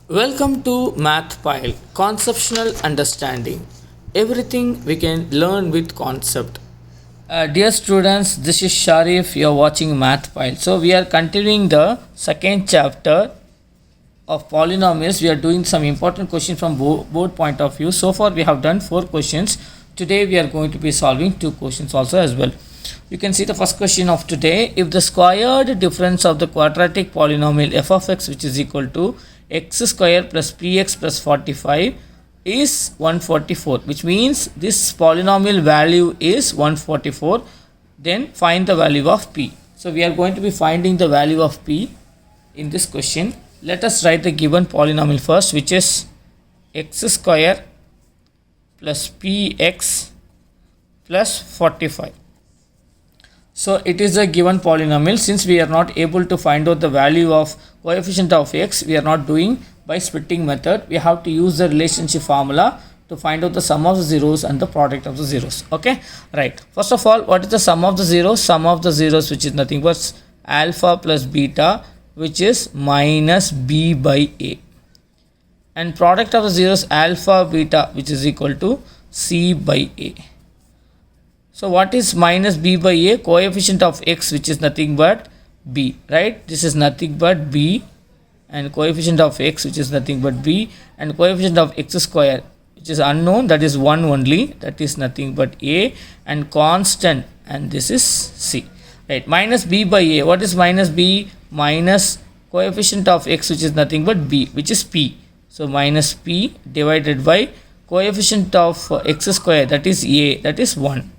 Welcome to Math Pile Conceptual Understanding. Everything we can learn with concept. Dear students, this is Sharif. You are watching Math Pile. So we are continuing the second chapter of polynomials. We are doing some important questions from board point of view. So far we have done 4 questions. Today we are going to be solving 2 questions also as well. You can see the first question of today. If the squared difference of the quadratic polynomial f of x, which is equal to x square plus px plus 45 is 144, which means this polynomial value is 144, then find the value of p. So we are going to be finding the value of p in this question. Let us write the given polynomial first, which is x square plus px plus 45. So it is a given polynomial. Since we are not able to find out the value of coefficient of x, we are not doing by splitting method. We have to use the relationship formula to find out the sum of the zeros and the product of the zeros. Okay, right. First of all, what is the sum of the zeros? Sum of the zeros, which is nothing but alpha plus beta, which is minus b by a, and product of the zeros alpha beta, which is equal to c by a. So what is minus b by a? Coefficient of x, which is nothing but b, right? This is nothing but b, and coefficient of x, which is nothing but b, and coefficient of x square, which is unknown, that is 1 only, that is nothing but a, and constant, and this is c, right? Minus b by a. What is minus b? Minus coefficient of x, which is nothing but b, which is p. So minus p divided by coefficient of x square, that is a, that is 1.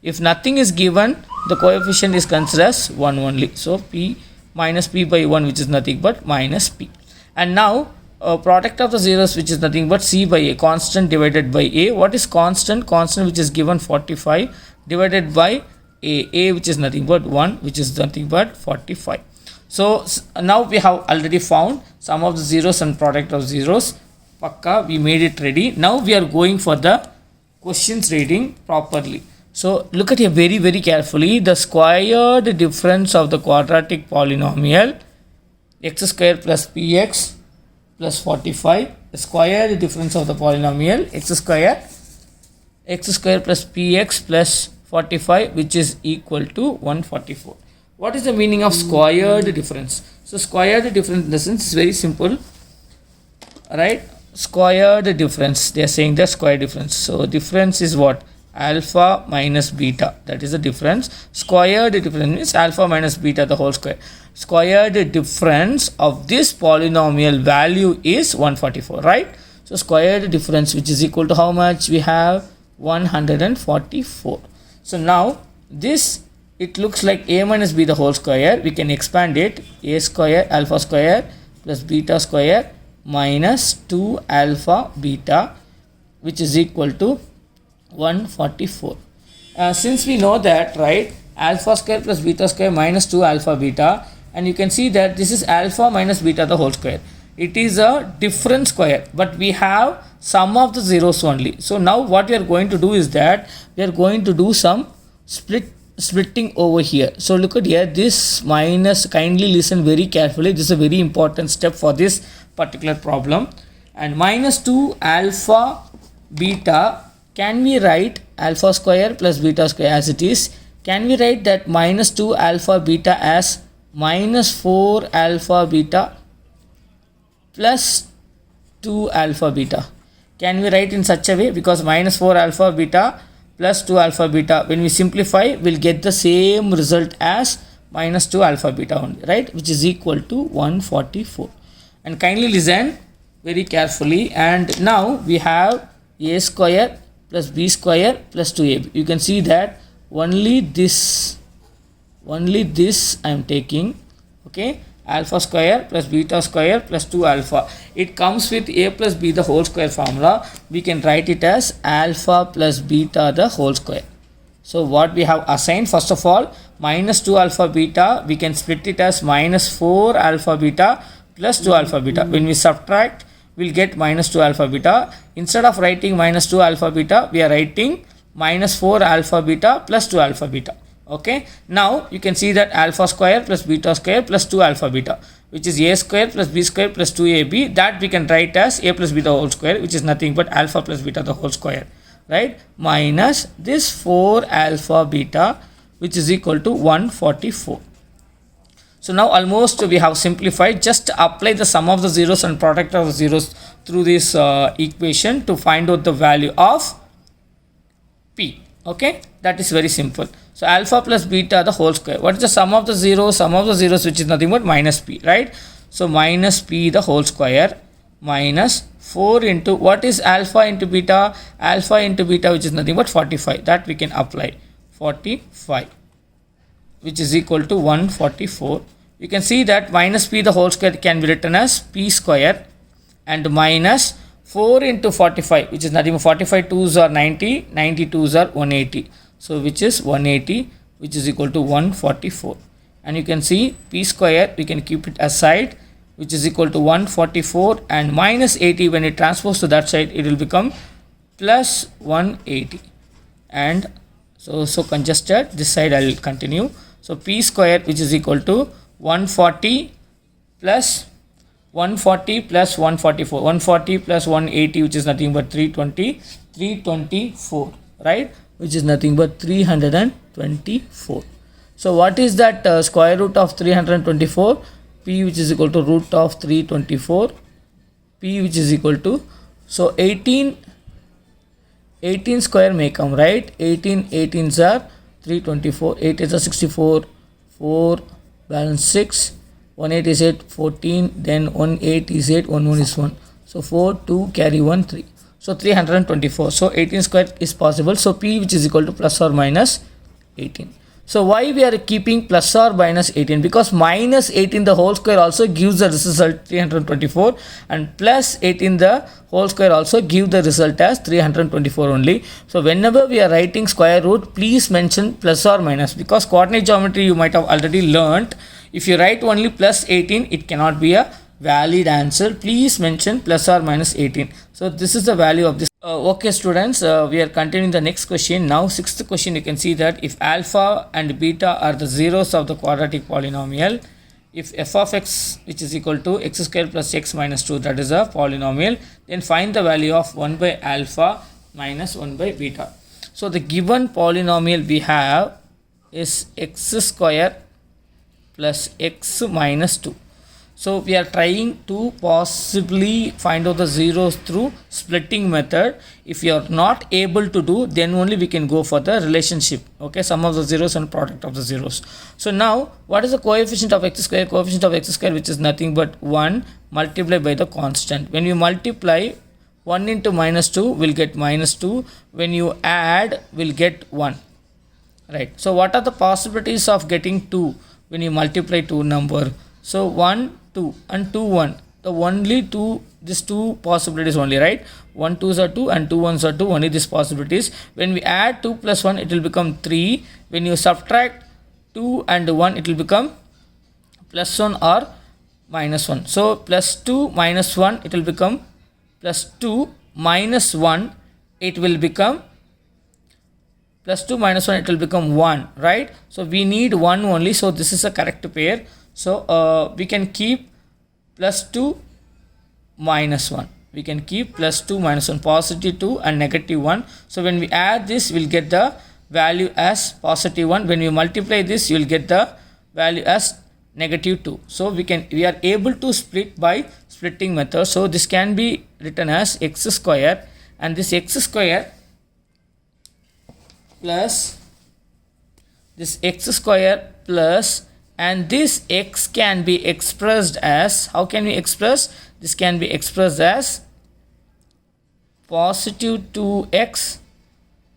If nothing is given, the coefficient is considered as 1 only. So p minus p by 1, which is nothing but minus p. And now product of the zeros, which is nothing but c by a, constant divided by a. What is constant? Constant, which is given 45, divided by a, which is nothing but 1, which is nothing but 45. So now we have already found sum of the zeros and product of zeros. Pakka, we made it ready. Now we are going for the questions reading properly. So look at here very carefully. The squared difference of the quadratic polynomial x square plus px plus 45. The squared difference of the polynomial x square plus px plus 45, which is equal to 144. What is the meaning of squared difference? So squared difference in the sense is very simple, right? Squared difference, they are saying the square difference. So difference is what? Alpha minus beta, that is the difference. Squared difference means alpha minus beta the whole square. Squared difference of this polynomial value is 144, right? So squared difference, which is equal to how much? We have 144. So now this, it looks like a minus b the whole square. We can expand it, a square alpha square plus beta square minus 2 alpha beta, which is equal to 144. Since we know that, right, alpha square plus beta square minus 2 alpha beta, and you can see that this is alpha minus beta the whole square. It is a different square, but we have sum of the zeros only. So now what we are going to do is that we are going to do some splitting over here. So look at here, this minus, kindly listen very carefully, this is a very important step for this particular problem. And minus 2 alpha beta, can we write alpha square plus beta square as it is? Can we write that minus 2 alpha beta as minus 4 alpha beta plus 2 alpha beta? Can we write in such a way? Because minus 4 alpha beta plus 2 alpha beta, when we simplify, we'll get the same result as minus 2 alpha beta only, right? Which is equal to 144. And kindly listen very carefully. And now we have a square plus b square plus 2ab. You can see that only this I am taking, okay, alpha square plus beta square plus 2 alpha. It comes with a plus b the whole square formula. We can write it as alpha plus beta the whole square. So what we have assigned, first of all, minus 2 alpha beta, we can split it as minus 4 alpha beta plus 2 alpha beta. When we subtract, we'll get minus 2 alpha beta. Instead of writing minus 2 alpha beta, we are writing minus 4 alpha beta plus 2 alpha beta. Okay, now you can see that alpha square plus beta square plus 2 alpha beta, which is a square plus b square plus 2ab, that we can write as a plus beta whole square, which is nothing but alpha plus beta the whole square, right, minus this 4 alpha beta, which is equal to 144. So now almost we have simplified. Just apply the sum of the zeros and product of the zeros through this equation to find out the value of p. Okay, that is very simple. So alpha plus beta the whole square. What is the sum of the zeros? Sum of the zeros, which is nothing but minus p, right? So minus p the whole square minus 4 into what is alpha into beta? Alpha into beta, which is nothing but 45. That we can apply 45, which is equal to 144. You can see that minus p the whole square can be written as p square and minus 4 into 45, which is nothing but 45 2s are 90, 90 2s are 180. So which is 180, which is equal to 144. And you can see p square, we can keep it aside, which is equal to 144, and minus 80 when it transposes to that side, it will become plus 180. And so congested, this side I will continue. So p square, which is equal to 140 plus 144, 140 plus 180, which is nothing but 324, right, which is nothing but 324. So what is that square root of 324? P, which is equal to root of 324, p, which is equal to, so 18 square may come, right, 18s are 324, 8 is a 64, 4 balance 6, 1 8 is 8, 14, then 1 8 is 8, 1 1 is 1, so 4 2 carry 1 3, so 324. So 18 square is possible. So p, which is equal to plus or minus 18. So why we are keeping plus or minus 18? Because minus 18 the whole square also gives the result 324, and plus 18 the whole square also give the result as 324 only. So whenever we are writing square root, please mention plus or minus, because coordinate geometry you might have already learnt. If you write only plus 18, it cannot be a valid answer. Please mention plus or minus 18. So this is the value of this. Okay students, we are continuing the next question. Now sixth question, you can see that if alpha and beta are the zeros of the quadratic polynomial, if f of x, which is equal to x square plus x minus 2, that is a polynomial, then find the value of 1 by alpha minus 1 by beta. So the given polynomial we have is x square plus x minus 2. So we are trying to possibly find out the zeros through splitting method. If you are not able to do, then only we can go for the relationship. Okay, sum of the zeros and product of the zeros. So now what is the coefficient of x square? Coefficient of x square, which is nothing but 1 multiplied by the constant. When you multiply 1 into minus 2, will get minus 2. When you add, will get 1. Right. So what are the possibilities of getting 2 when you multiply two number? So 1 2 and 2 1, the only two, these two possibilities only, right? 1 2s are 2 and 2 1s are 2, only these possibilities. When we add 2 plus 1, it will become 3. When you subtract 2 and 1, it will become plus 1 or minus 1. So plus 2 minus 1, it will become plus 2 minus 1, it will become plus 2 minus 1, it will become 1, right? So we need 1 only, so this is a correct pair. So we can keep plus 2 minus 1. We can keep plus 2 minus 1, positive 2 and negative 1. So when we add this, we will get the value as positive 1. When we multiply this, you will get the value as negative 2. So we are able to split by splitting method. So this can be written as x square, and this x square plus this x square plus, and this x can be expressed as, how can we express? This can be expressed as positive 2x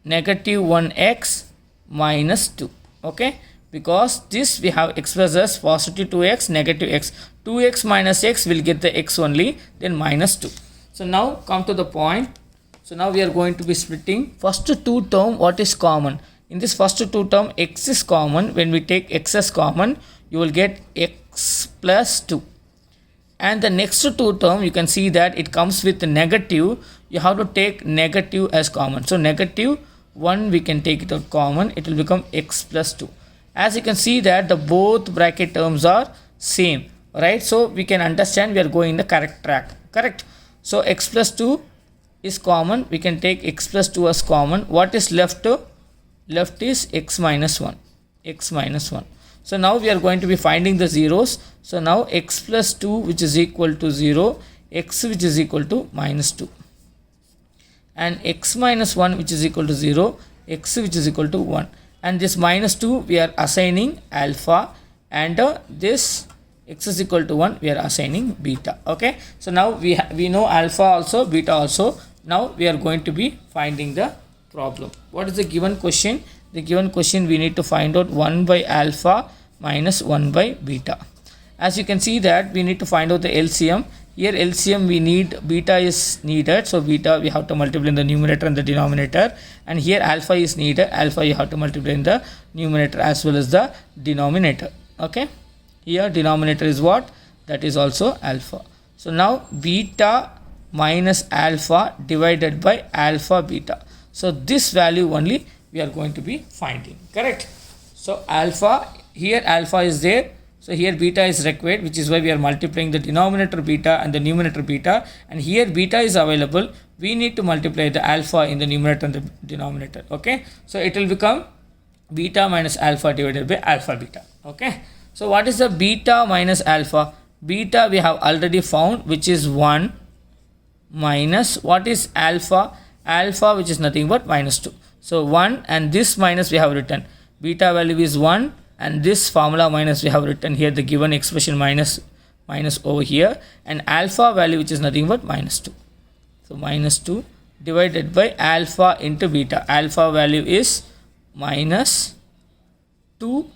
negative 1x minus 2. Okay, because this we have expressed as positive 2x negative x. 2x minus x will get the x only, then minus 2. So now come to the point. So now we are going to be splitting first two term. What is common? In this first two term, x is common. When we take x as common, you will get x plus 2. And the next two term, you can see that it comes with negative. You have to take negative as common. So negative 1, we can take it out common. It will become x plus 2. As you can see that the both bracket terms are same, right? So we can understand we are going in the correct track, correct? So x plus 2 is common, we can take x plus 2 as common. What is left? Left is x minus 1, x minus 1. So now we are going to be finding the zeros. So now x plus 2 which is equal to 0, x which is equal to minus 2, and x minus 1 which is equal to 0, x which is equal to 1, and this minus 2 we are assigning alpha, and this x is equal to 1 we are assigning beta. Okay, so now we know alpha also, beta also. Now we are going to be finding the problem. What is the given question? The given question we need to find out 1 by alpha minus 1 by beta. As you can see that we need to find out the LCM. Here LCM we need, beta is needed, so beta we have to multiply in the numerator and the denominator, and here alpha is needed, alpha you have to multiply in the numerator as well as the denominator. Okay, here denominator is what? That is also alpha. So now beta minus alpha divided by alpha beta. So this value only we are going to be finding, correct? So alpha, here alpha is there, so here beta is required, which is why we are multiplying the denominator beta and the numerator beta, and here beta is available, we need to multiply the alpha in the numerator and the denominator. Okay, so it will become beta minus alpha divided by alpha beta. Okay, so what is the beta minus alpha? Beta we have already found, which is 1, minus what is alpha? Alpha which is nothing but minus 2. So 1, and this minus we have written, beta value is 1, and this formula minus we have written here the given expression minus over here, and alpha value which is nothing but minus 2. So minus 2 divided by alpha into beta. Alpha value is minus 2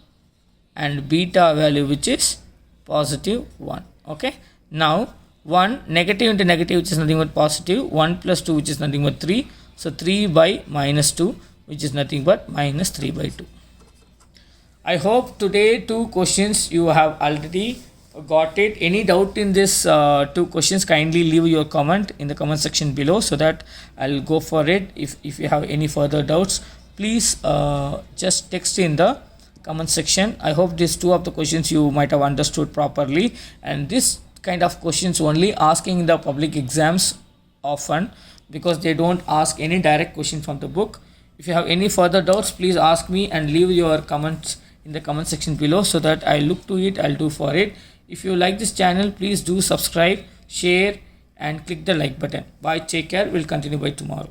and beta value which is positive 1. Okay, now 1 negative into negative which is nothing but positive, 1 plus 2 which is nothing but 3. So 3 by minus 2 which is nothing but minus 3 by 2. I hope today 2 questions you have already got it. Any doubt in this 2 questions, kindly leave your comment in the comment section below so that I'll go for it. If you have any further doubts, please just text in the comment section. I hope these 2 of the questions you might have understood properly, and this kind of questions only asking in the public exams often, because they don't ask any direct question from the book. If you have any further doubts, please ask me and leave your comments in the comment section below so that I look to it, I'll do for it. If you like this channel, please do subscribe, share and click the like button. Bye, take care, we'll continue by tomorrow.